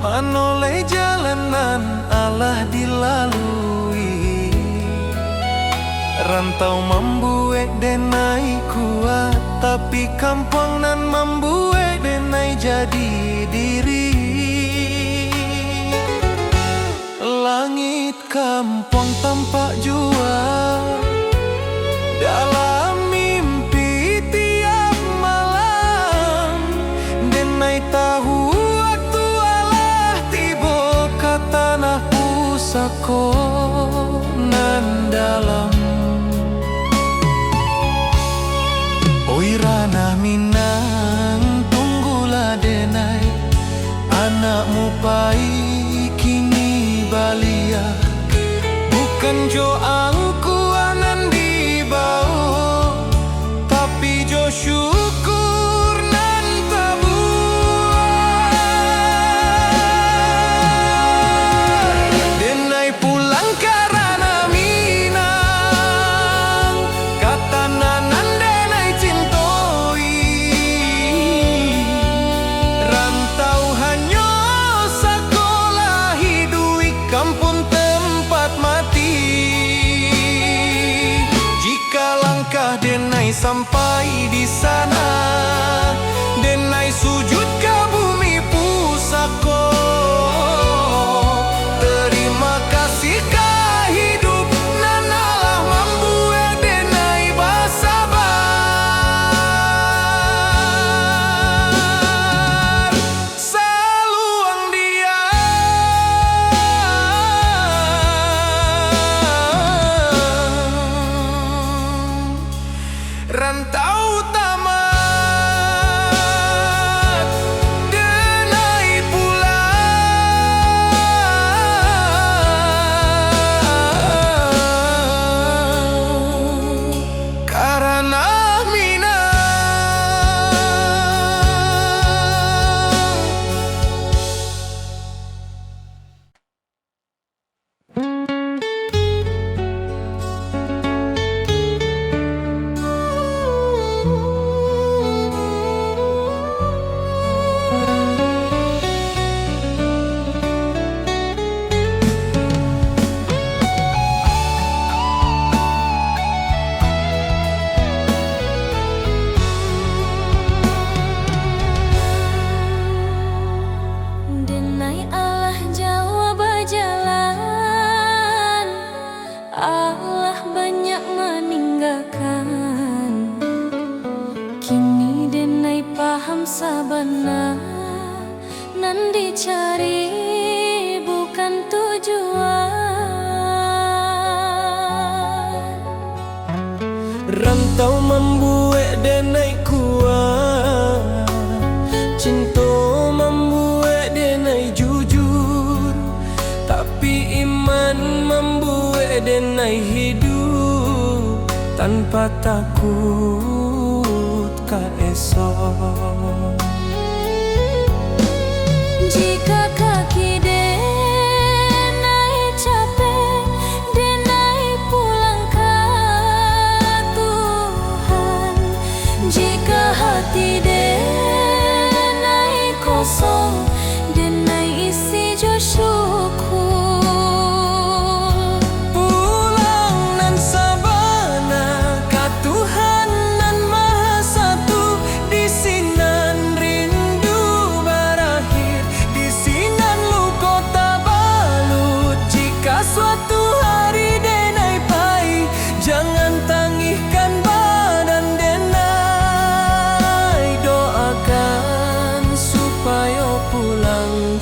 Manoleh jalanan Allah dilalui, rantau membuat denai kuat, tapi kampung nan membuat denai jadi diri. Langit kampung tampak jua dalam mimpi tiap malam. Denai tahu waktu Allah tiba ke tanah pusako nan dalam. Oi ranah Minang, tunggulah denai, anakmu pai kini balia. Bukan jo angkuanan di bawah, tapi jo syukur nan tabuah. Denai pulang ke ranah Minang, kata nanan denai cintoi. Rantau hanya sekolah hidui kampung tempat mati. Jika langkah denai sampai di sana, denai sujud ke bumi pusako. Terima kasih ke hidup nan Allah membuat denai bersabar. Saluang dia rantau tamat, denai pulang karena denai Allah jawab jalan, Allah banyak meninggalkan. Kini denai paham sabana nan dicari bukan tujuan. rantau membuat denai kuat, cinta membuat denai jujur, tapi iman membuat denai hidup tanpa takut ka esok. Jika kaki denai capek, denai pulang ke Tuhan. Jika hati denai kosong, denai isi jo syukur. Pulang nan sabana ka Tuhan nan Maha Satu, di sinan rindu berakhir, di sinan luka tabalut. Jika suatu hari denai pai, jangan tangihkan badan denai, doakan supaya pulang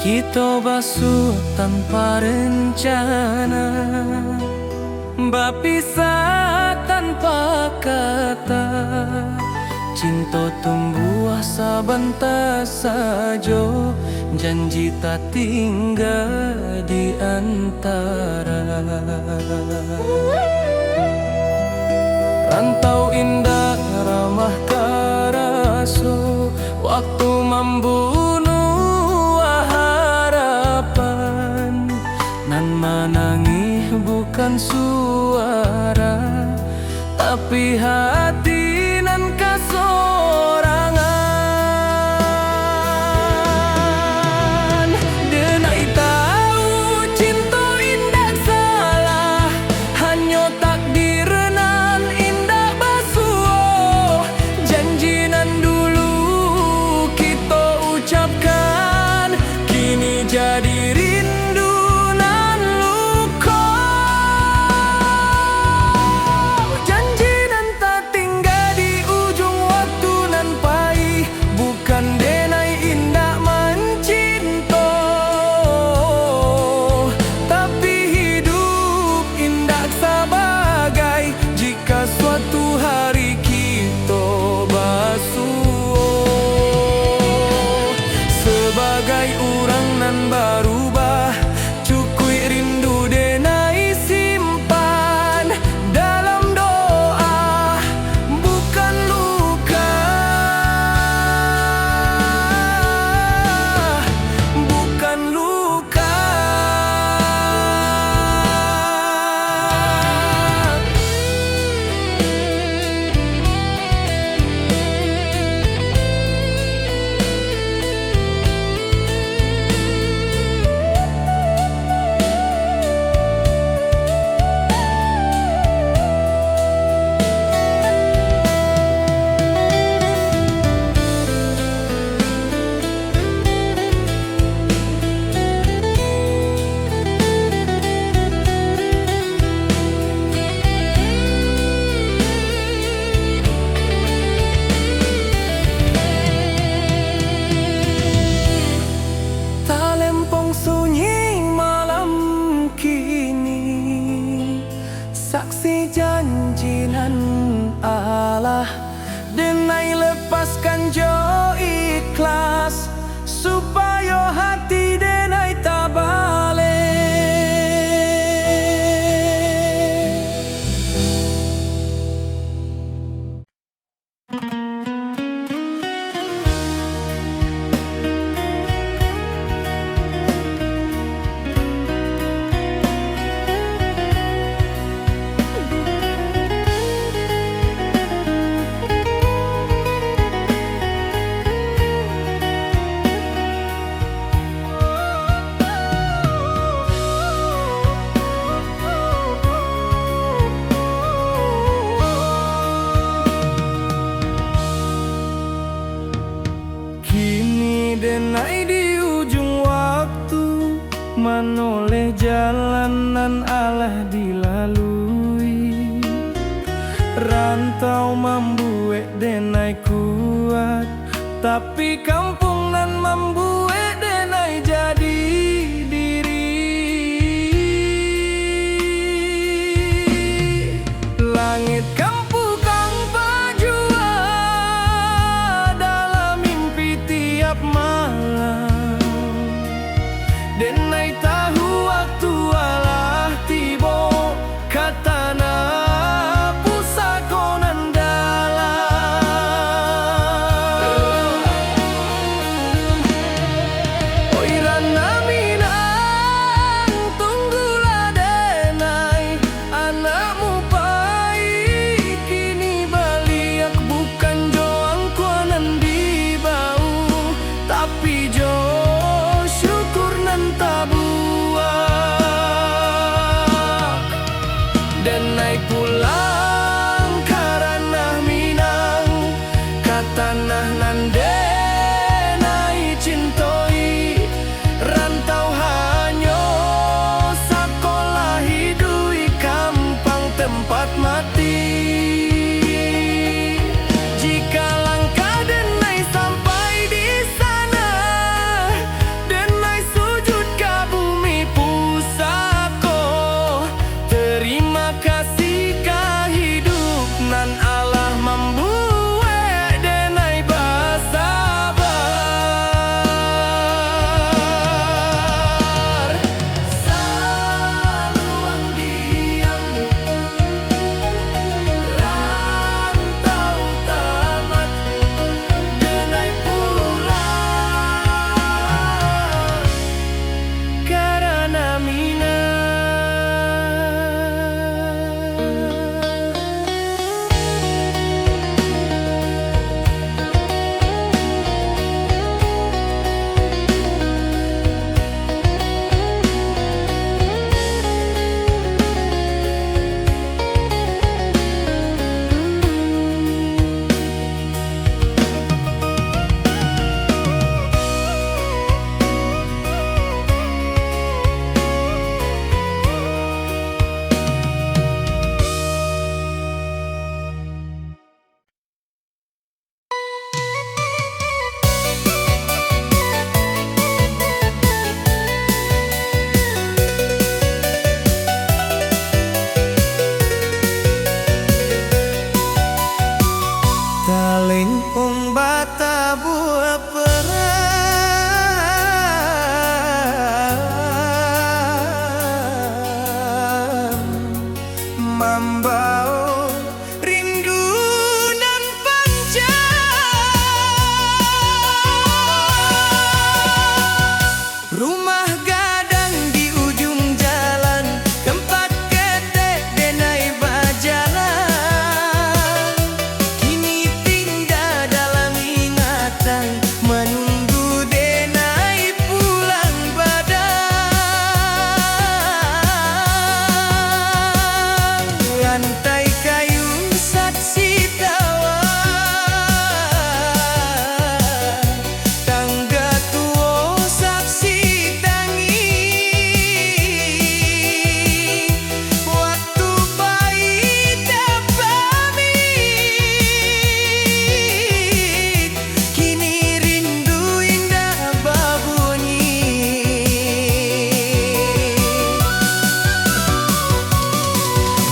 Kita basuh tanpa rencana, berpisah tanpa kata. Cinta tumbuh sabantar saja, janji tak tinggal di antara. Rantau indah ramah karaso, waktu membunuh harapan. Nan menangis bukan suara, tapi hati nan kasorangan. Denai tahu cinta indah salah, hanya takdir nan indah basuh. Janji nan dulu kita ucapkan, kini jadi rindu nan luka. Janji nan tak tinggal di ujung waktu nan pahit, bukan denai indah mencinta, tapi hidup indah sebagai jika suatu hari kita basuh. Sebagai orang nan berubah, cukui rindu denai simpan dalam doa, bukan luka, bukan luka. Talempong sunyi malam kini, saksi janji nan Allah. Denai lepaskan jo ikhlas, supaya hati denai tak balik. Kini denai di ujung waktu, menoleh jalanan Allah dilalui. Rantau membuat denai kuat, tapi kampung nan membuat denai jadi diri. Langit kampu kang pajua dalam mimpi tiap malam. Denai tahu waktu Allah tiba, katana pusaka nan dalam. Oi rana minang, tunggulah denai anakmu pai. Kini baliak bukan joang kuanan di bau, tapi jo syukur nan tabuak. Denai pulang karena minang, katanah nan denai cintoi. Rantau hanya sekolah hidui kampang tempat mati. Jika langkah denai sampai di sana, denai Lengkung bata buah peran Mambao rindu nan panjang Rumah gadang di ujung jalan Tempat ketek denai bajalan Kini tinggal dalam ingatan Menunggu denai pulang badang Lantai kayu saksi tawa Tangga tua saksi tangi Waktu bayi tak pamit Kini rindu indah berbunyi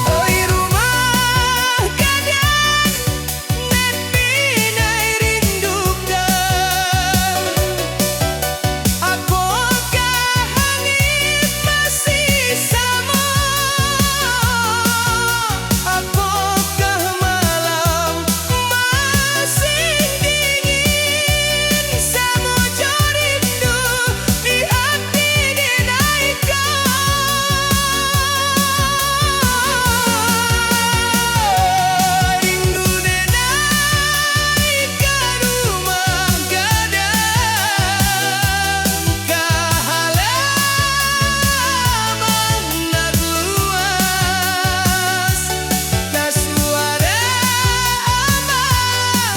Oi rumah gadang Nepi nai rindukan Apakah langit masih sama Apakah malam masih dingin Samojo rindu di hati denaikan Rindu denaikan rumah gadang Kahalaman nak luas Tak suara amah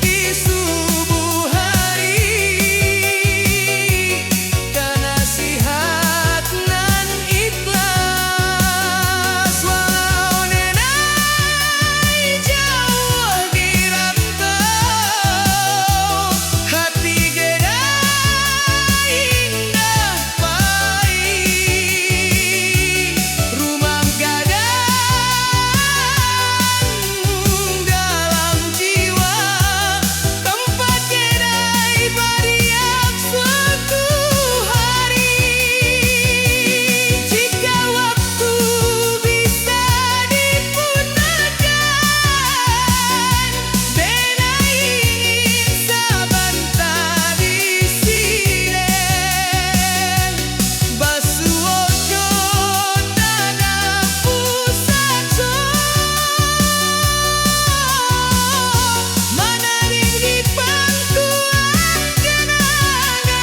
di subuh hari Tak nasihat nan ikhlas Walau denai jauh di rantau Hati gedai indah pahit Rumah gadang dalam jiwa Tempat gedai beriak suatu hari Jika waktu bisa diputarkan Denai ingin sabantar di sini Basuojo tanah pusaco Menaring di pangkuan kenangan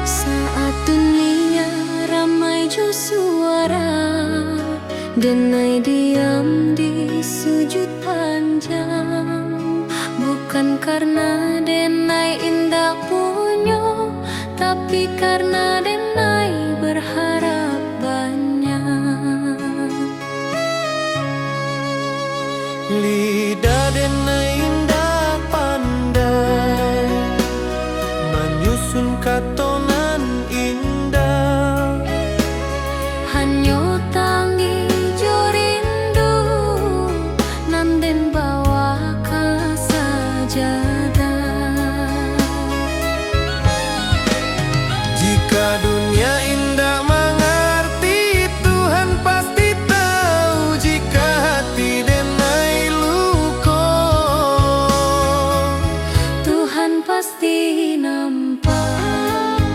Saat dunia ramai jo suara Denai diam di sujud panjang Bukan karena denai indah punyo Tapi karena denai berharap banyak Lidah denai indah pandai Menyusun katonan indah Hanyo tangi jo rindu Nanden bawa ka sajadah Jika dunia indah mengerti Tuhan pasti tahu Jika hati denai luko Tuhan pasti nampak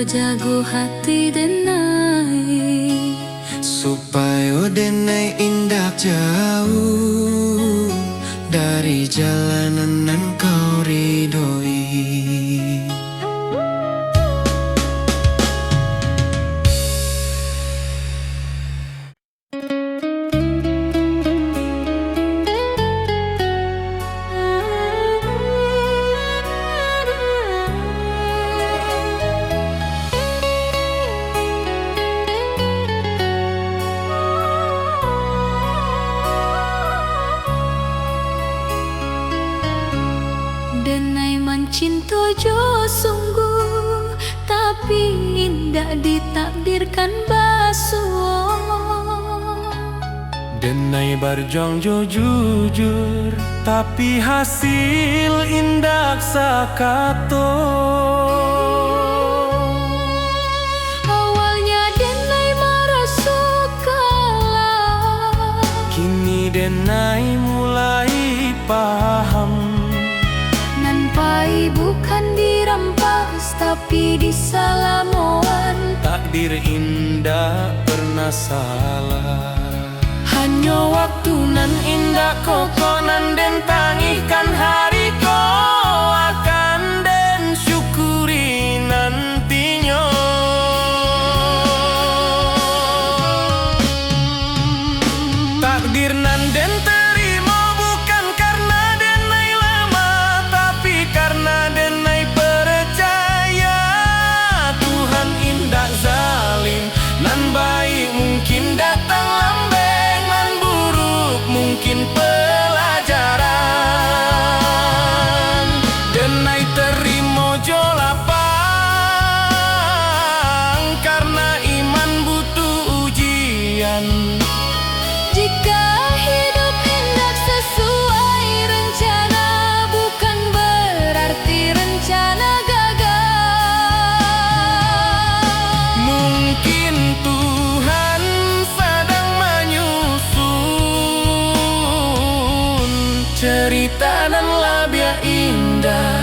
jago hati denai, supaya denai indah jauh dari jalanan nan kau ridhoi. denai mencinta jo sungguh, tapi indah ditakdirkan basuh. Denai berjuang jo jujur, tapi hasil indah sakato. Awalnya denai merasa kalah, Kini denai mulai paham. Nampai bukan dirampas, tapi disalamoan. Takdir indah pernah salah. Hanya waktu nan indah kokonan den tangihkan hari ko akan den syukuri nantinya. Takdir nan den terima bukan karena denai lama, tapi karena denai percaya Tuhan indah zalim. Nan baik mungkin datang lambeng, nan buruk mungkin pelajaran. Denai terima jo lapang, karena iman butuh ujian. Jika hidup hendak sesuai rencana, bukan berarti rencana gagal. Mungkin Tuhan sedang menyusun cerita dan labia indah.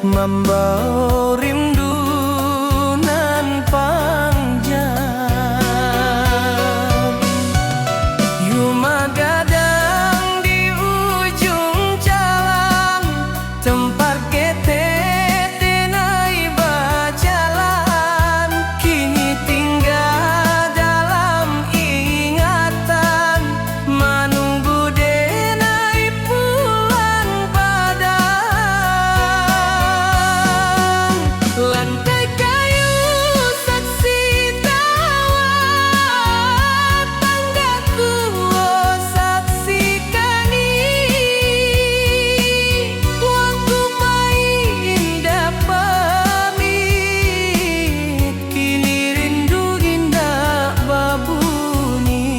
membawa rindu nan panjang. Yuma gadang di ujung jalan, tempat kita tenai berjalan, kini tinggal dalam ingatan, menunggu denai bulan padang. Lantai kayu saksi tawa, tangga tua saksikan waktu main pamit, kini rindu indah babuni.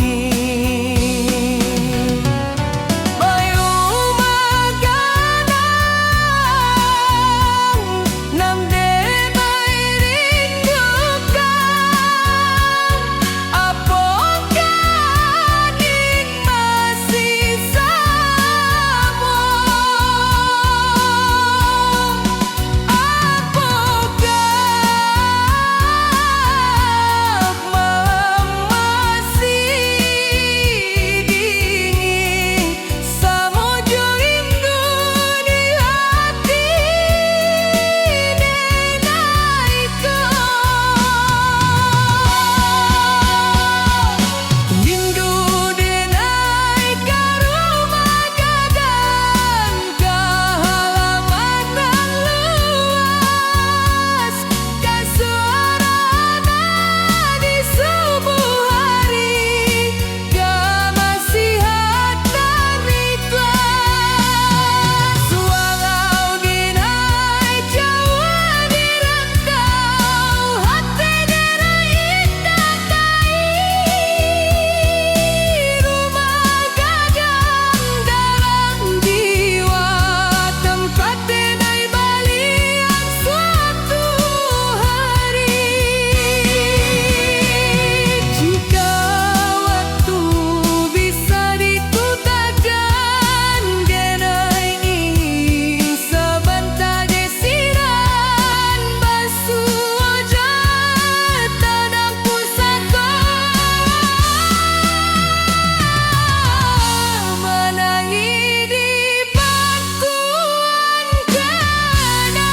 Bayu magadang nam de bay rindukan, apakah ning masih sama? Apakah malam masih dingin, samujud rindu di hati denai rindu denai ka rumah gadang, ka halaman nan luas, ka suarana di subuh hari, ka nasihat dan ikhlas. Walau denai jauh di rantau, hati denai indah rumah gadang dalam jiwa, tempat denai balian suatu hari. Jika waktu bisa diputakan, denai ingin sebentar desiran basuh wajah tanah pusaka, menangi di pangkuan kenangan.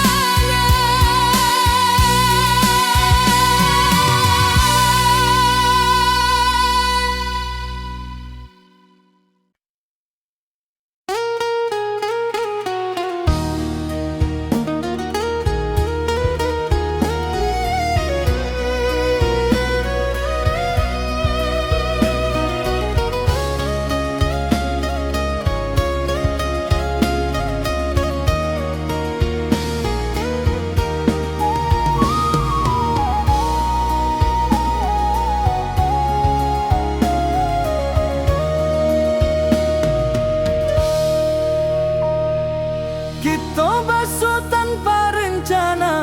Kita basuh tanpa rencana,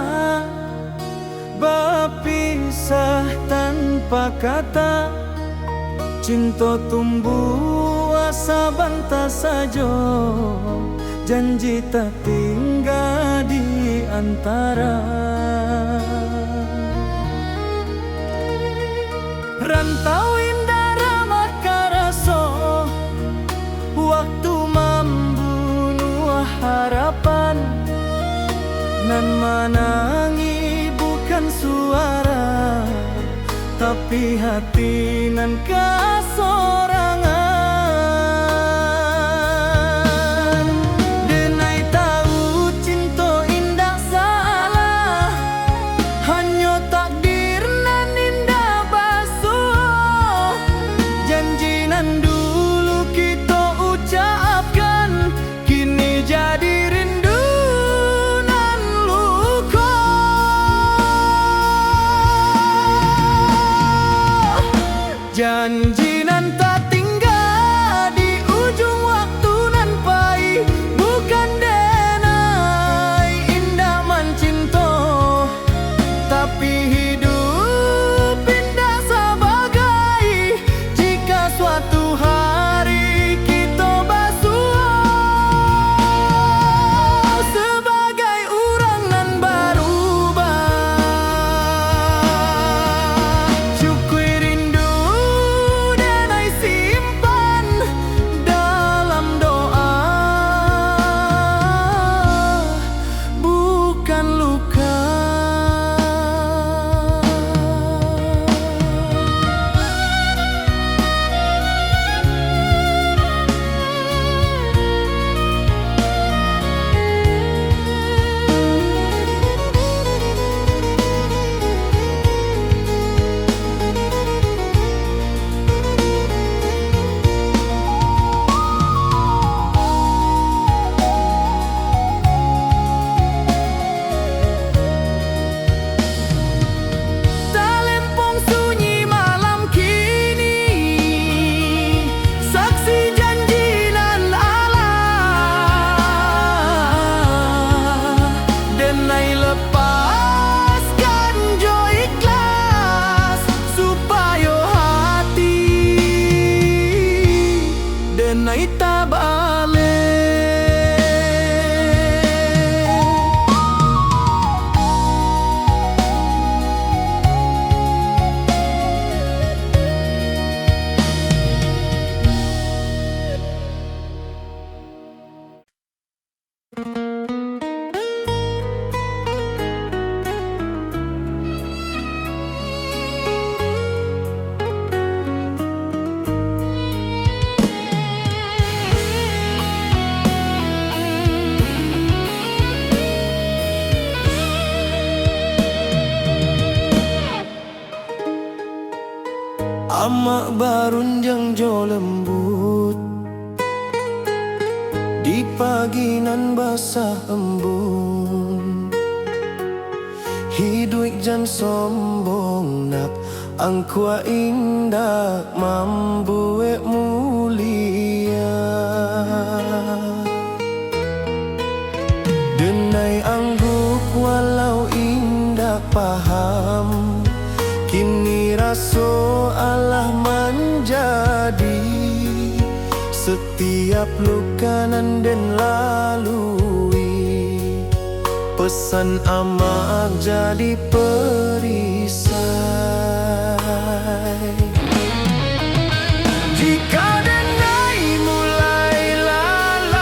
berpisah tanpa kata, cinta tumbuh asa bantah saja, janji tak tinggal di antara. Rantau indah ramah karaso, waktu membunuh harapan, nan menangi bukan suara, tapi hati nan kasorangan. Denai tahu cinta indah salah, hanya takdir nan indah basuh, janji nan dulu kita ucapkan, kini jadi rindu nan luka. Janji nan tak tinggal Amak barun jang jo lembut di pagi nan basah embun. Hidup jan sombong nak angkua indah mambuek mulia. Denai angguk walau indah paham, kini raso Allah menjadi setiap luka nan den lalui. Pesan amak jadi perisai. Jika denai mulai lalah,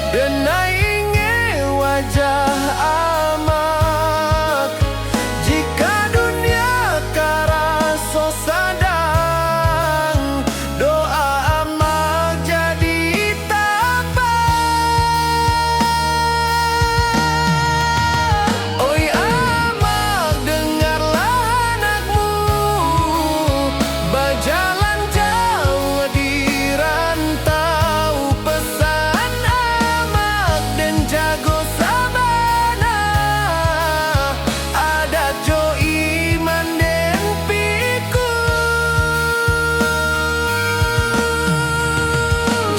denai ingin wajah amak. Jika dunia karaso sadang, doa amak jadi tabah. Oi amak, dengarlah anakmu berjalan jauh di rantau. Pesan amak dan jago sabana, ada jo iman den piku.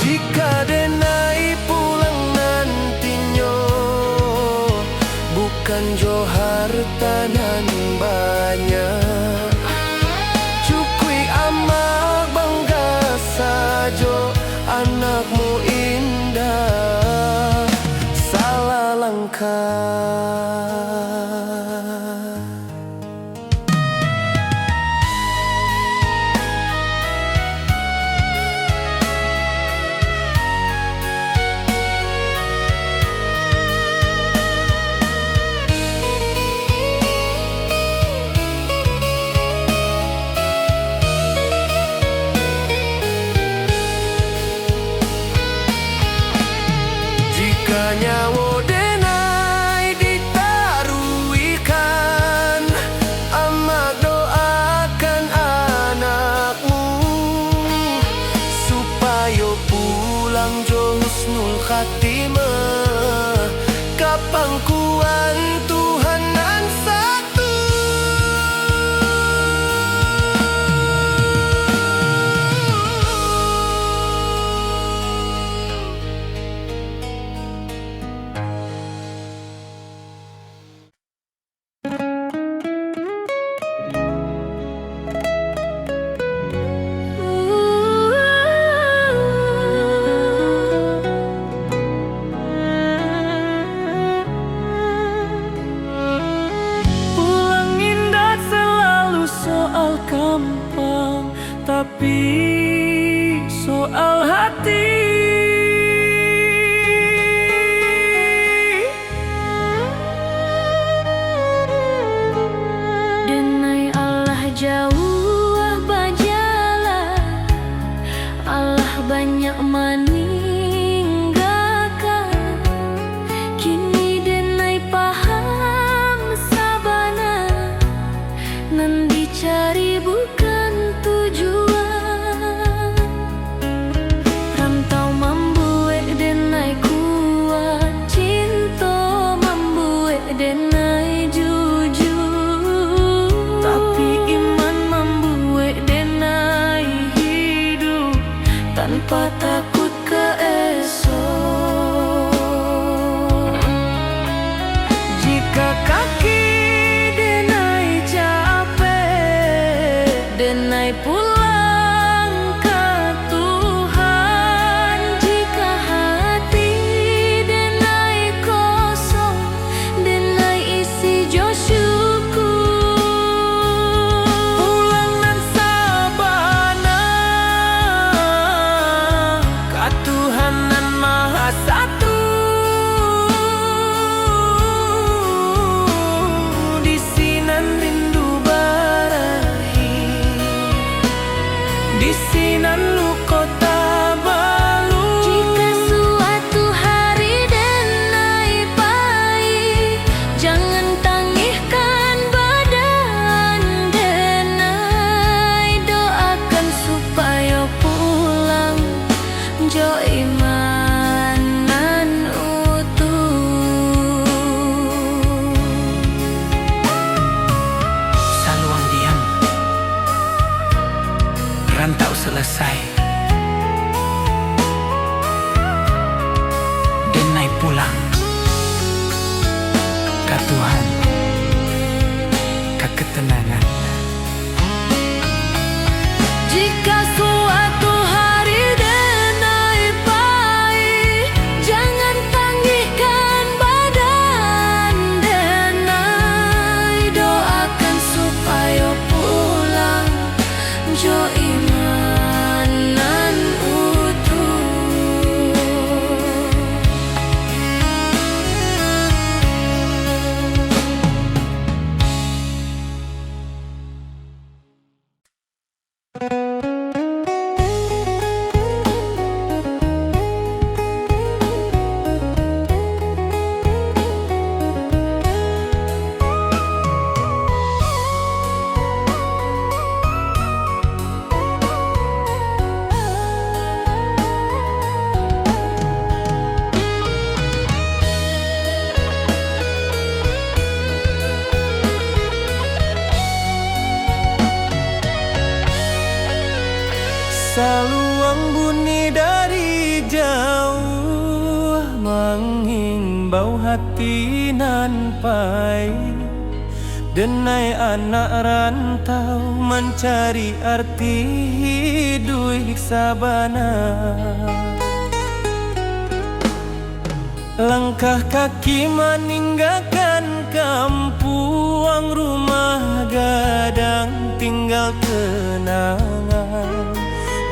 Jika denai pulang nantinya, bukan jo harta nan banyak. Cukui amak bangga sajo, anakmu indah salah langkah. Jika nyawa denai ditaruikan, amak doakan anakmu supaya pulang jo husnul khatimah. Kapangkuan Tuhan nan satu. Pulang indah selalu soal gampang, tapi soal hati. Denai Allah jauh bajalah, Allah banyak meninggalkan. Kini denai paham sabana, nan dicari bukan tujuan. Rantau Saluang bunyi dari jauh menghimbau hati nan pai. Denai anak rantau mencari arti hidup sabana. Langkah kaki meninggalkan kampung, rumah gadang tinggal kenangan.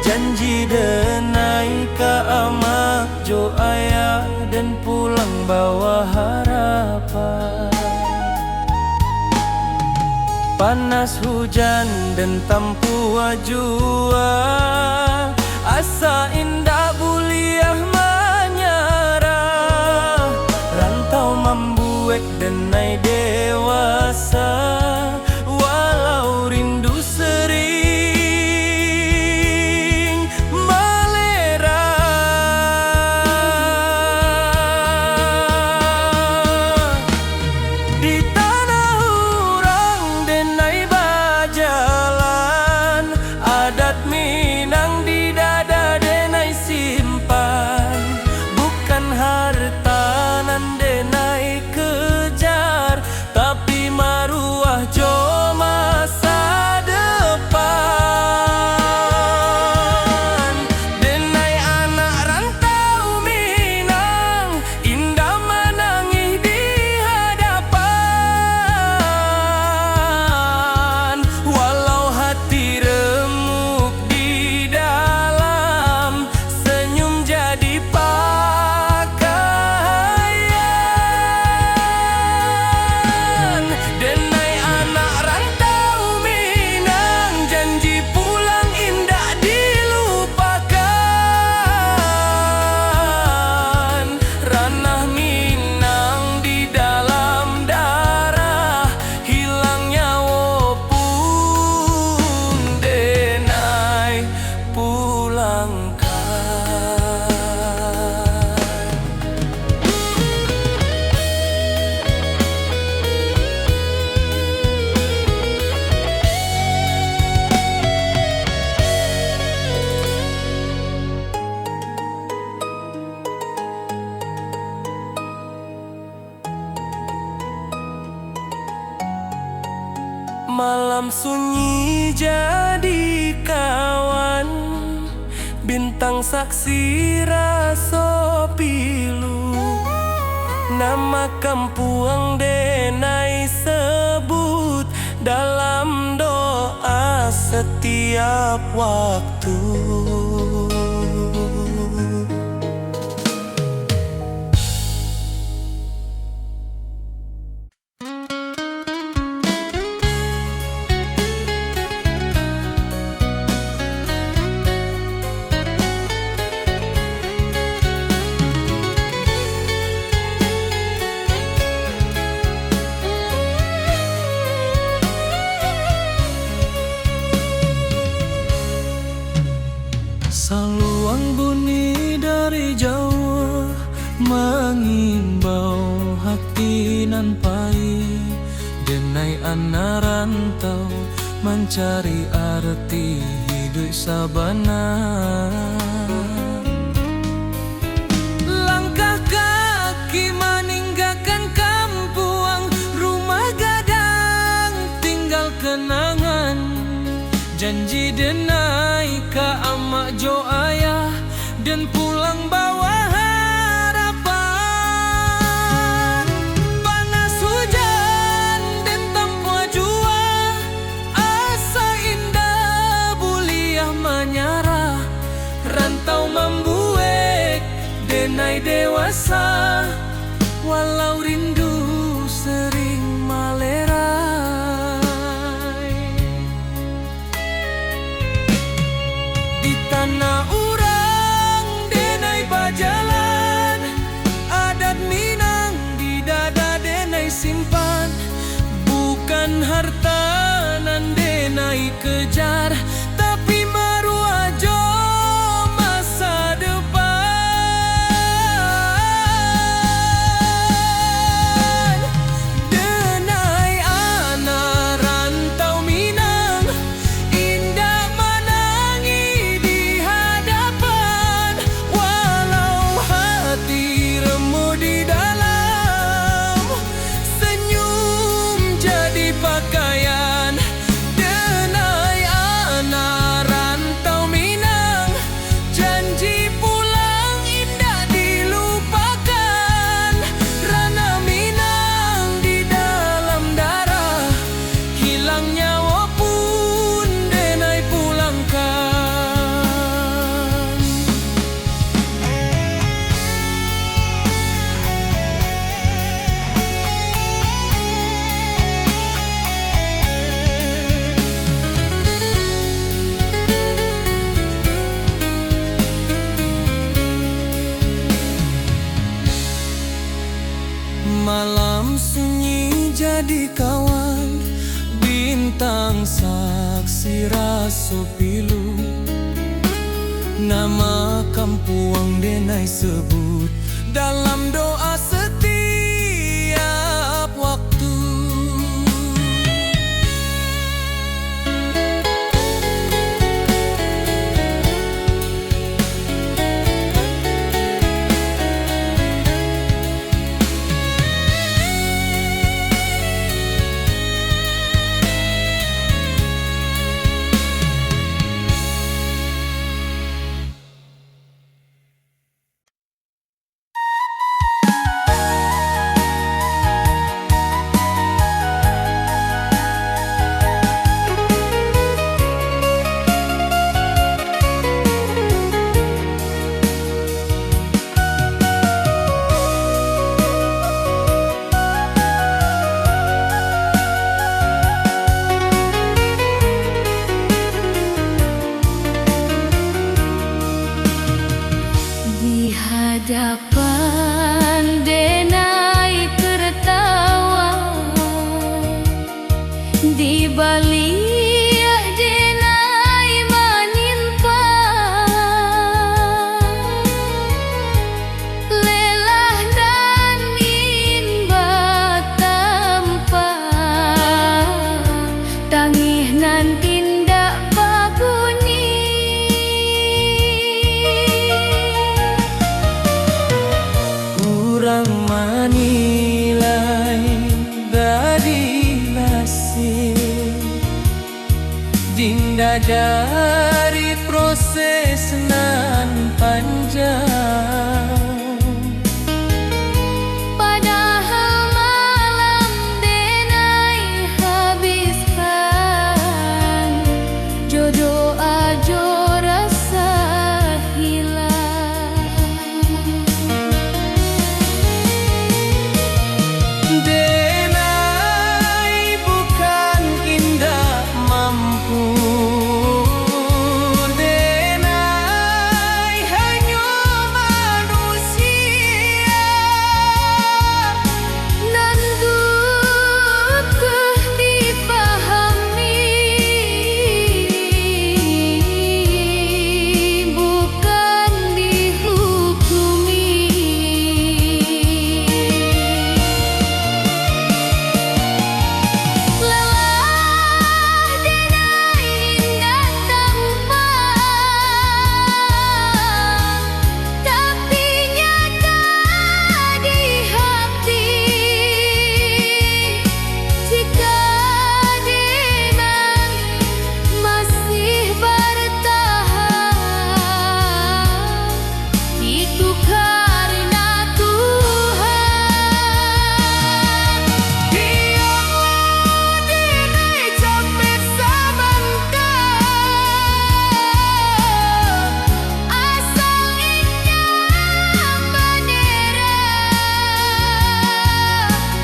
Janji denai ke amak jo ayah dan pulang bawa harapan. Panas hujan dan tampua jua, asa indah buliah menyerah. Rantau membuat denai dewasa, walau rindu sering melera. Di tanah urang denai bajalan, adat Minang di dada denai simpan. Bukan harta nan denai kejar, tapi maruah jo masa depan. Denai anak rantau Minang, indah menangis di hadapan. Walau hati remuk di dalam, senyum jadi pakaian. Denai anak rantau Minang, janji pulang indah dilupakan. Ranah Minang di dalam darah, hilang nyawa pun denai pulangkan. Malam sunyi jadi kawan, bintang saksi raso pilu. Nama kampung denai sebut dalam doa setiap waktu. Saluang bunyi dari jauh mengimbau hati nan pai. Denai anak rantau mencari arti hidup sabana. Langkah kaki meninggalkan kampung, rumah gadang tinggal kenangan. Janji denai ke amak jo ayah dan pulang bawa harapan. Panas hujan dan tampua jua, asa indah buliah menyerah. Rantau membuat denai dewasa, walau rindu sering melera. Di tanah urang denai bajalan, adat Minang di dada denai simpan. Bukan harta nan denai kejar, tapi maruah jo masa depan. Denai anak rantau Minang, indah menangis di sunyi jadi kawan, bintang saksi raso pilu. Nama kampuang denai sebut dalam doa setiap waktu. Hadapan denai tertawa, di balik denai menimpa, lelah dan imba tanpa tangih nan tindak babuni. Kurang manilai dari nasib, dinda dari proses nan panjang. Padahal malam denai habiskan, jodoh ajo rasa hilang. Denai bukan indah mampu, denai hanya manusia. Nan duka dipahami, bukan dihukumi. Lelah denai indah tampan, tapi nyata di hati. Jika denai masih bertahan, itu karena Tuhan. Biarlah denai capek sebentar, asal indah menyerah.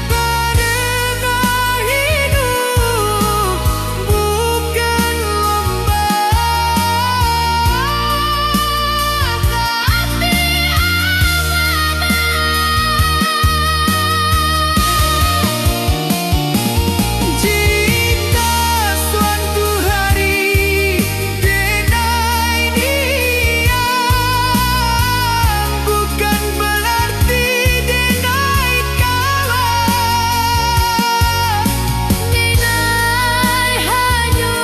Karena hidup bukan lomba, tapi jika suatu hari denai diam, bukan berarti denai kalah. Denai hanya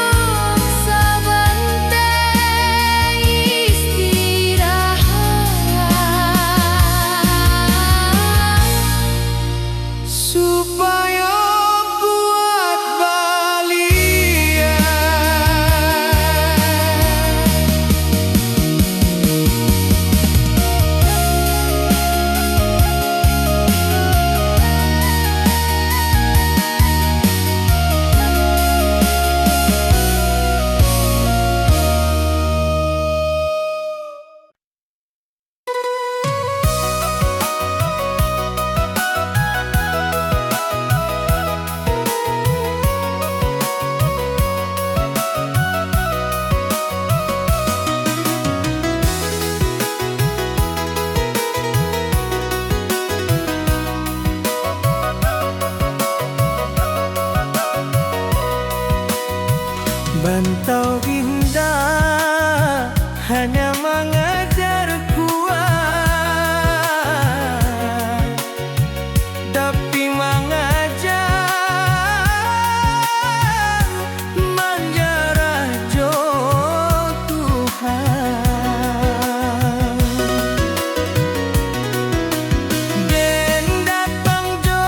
sebentar istirahat, Supaya buat balian. Bantau indah hanya mengejar kuat, tapi mengajar menjarah jo Tuhan. Den datang jo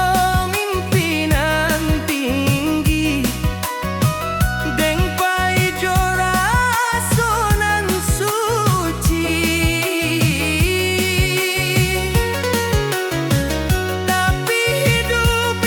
mimpinan tinggi, deng pai jo rasonan suci, tapi hidup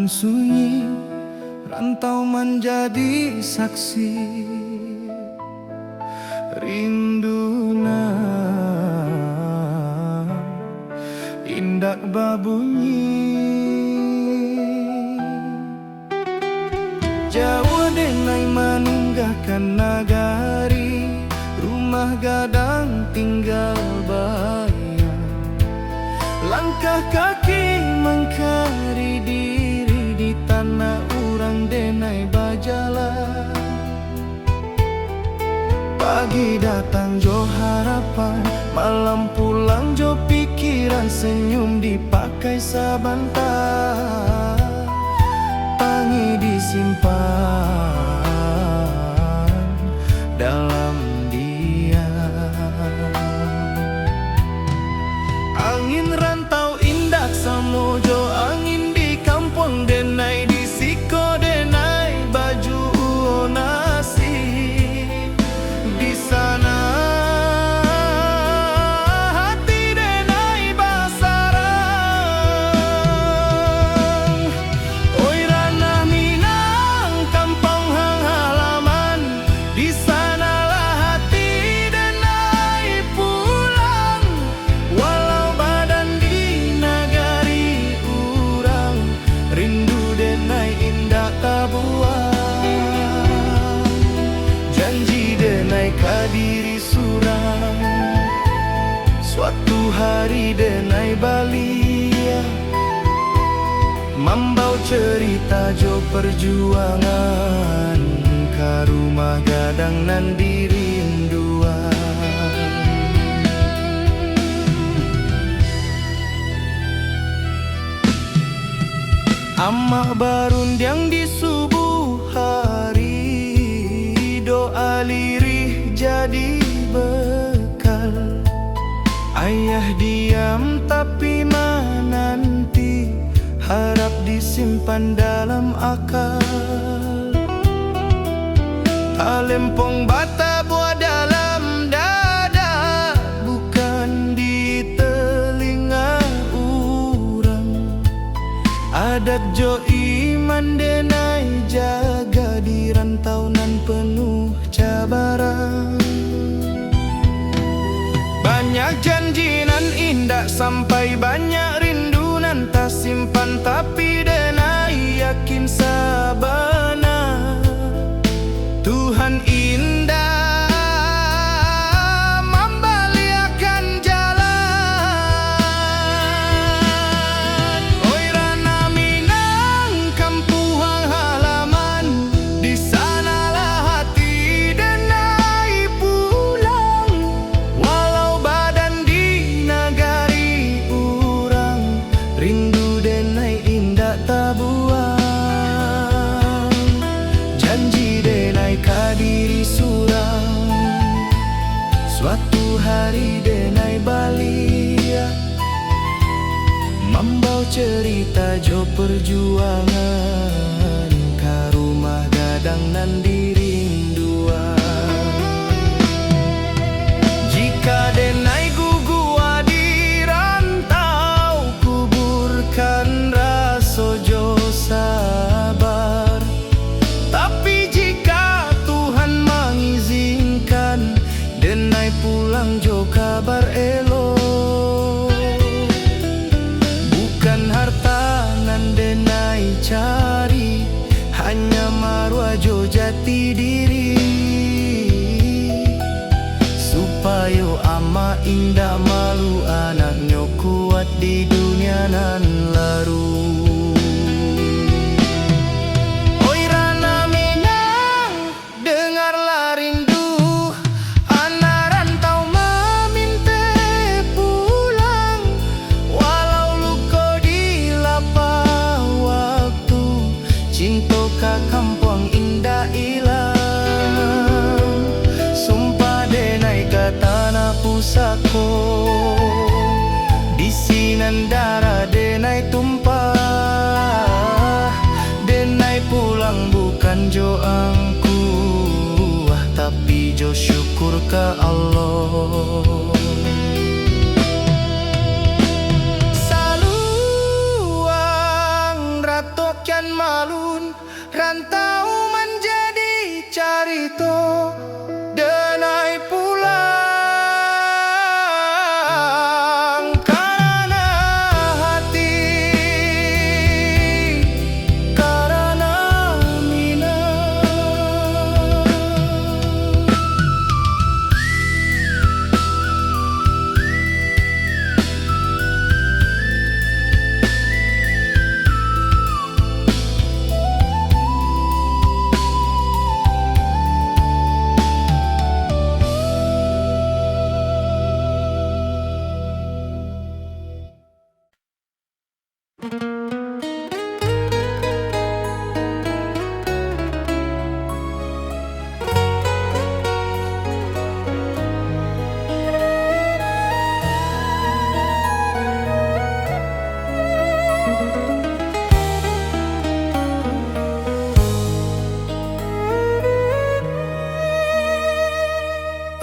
nan sunyi, rantau menjadi saksi rinduna indak babunyi. Jawa denai manunggahkan nagari, rumah gadang tinggal bayang. Langkah kaki mengkari diri di tanah urang denai bajalan. Pagi datang jo harapan, malam pulang jo pikiran, senyum dipakai sabantah, pangi disimpan dalam diam. Angin rantau indak samojo, angin di kampung denai di siko denai baju nasi. Di sana hati denai basarang. Oi ranah Minang, kampung hang halaman, di sanalah hati denai pulang. Walau badan di nagari urang, rindu denai indah tabuang. Janji denai kadiri surang, suatu hari denai balia, membau cerita jo perjuangan, ka rumah gadang nan dirinduan. Amah barundiang di subuh hari, doa lirih jadi bekal. Ayah diam tapi menanti, harap disimpan dalam akal. Talempong bata buah dalam dada, bukan di telinga urang. Adat jo iman denai jaga di rantau nan penuh cabaran. Banyak janji nan indah sampai banyak rindu nan tak simpan, tapi denai yakin sabana Tuhan indah membaliakan jalan. Oi ranah Minang, kampung halaman, di sanalah hati denai pulang. Walau badan di nagari urang, rindu denai indah tabuang. Janji denai kadiri surang, suatu hari denai balia, membau cerita jo perjuangan, ka rumah gadang nan dirinduan. Jika denai gugua di rantau, kuburkan raso jo sabar. Tapi jika Tuhan mengizinkan, denai pulang jo kabar elok. Bukan harta nan denai cari, hanya marwah jo jati diri. Supaya ama indah malu, anaknya kuat di dunia nan laru. Oi ranah Minang, dengarlah rindu, anak rantau meminta pulang. Walau luka di lapah waktu, cinta ka kampung indah ilang. Sumpah denai ka tanah pusako, di sinan darah denai tumpah. Denai pulang bukan jo angku, tapi jo syukur ke Allah. Saluang ratok rantau menjadi carito denai pulang karena hati, karena minang.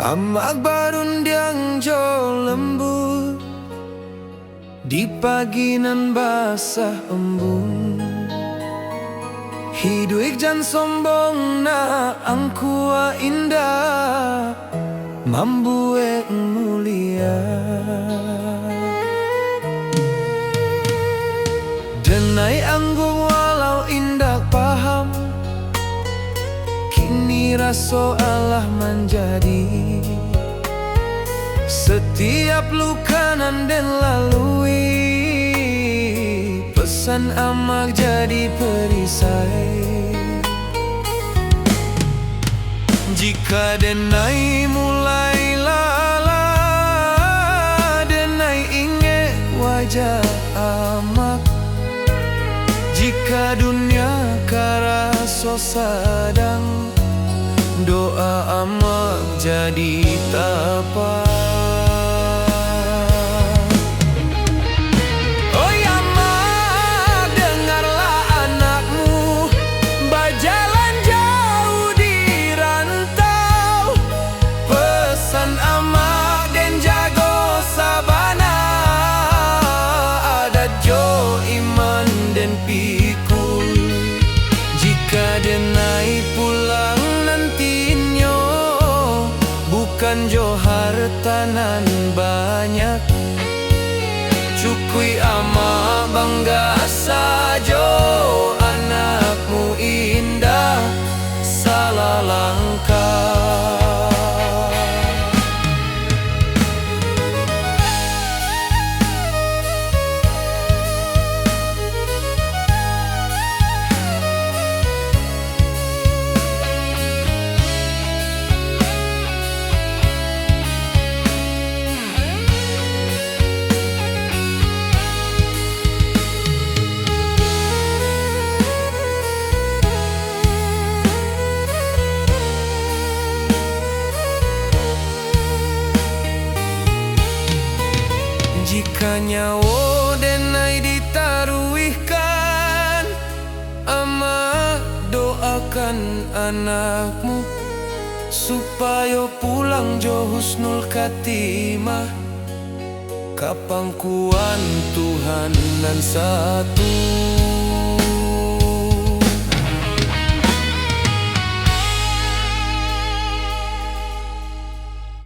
Amak barundiang jo lembut di pagi nan basah embun. Hidup jan sombong na angkua indah mambue mulia. Denai anggung walau indah paham, kini raso Allah menjadi. Setiap luka nan den lalui, pesan amak jadi perisai. Jika denai mulai lala, denai ingat wajah amak. Jika dunia karaso sadang, doa amak jadi tapak. Oi amak, dengarlah anakmu berjalan jauh di rantau. Pesan amak den jago sabana, adat jo iman den pikul. Jika denai pulang nantinya, bukan jo hartanan banyak. Cukui ama bangga sajo, anakmu indah salah langkah. Jika nyawa denai ditaruhkan, amak doakan anakmu supaya pulang jo husnul khatimah. Kapangkuan Tuhan nan satu.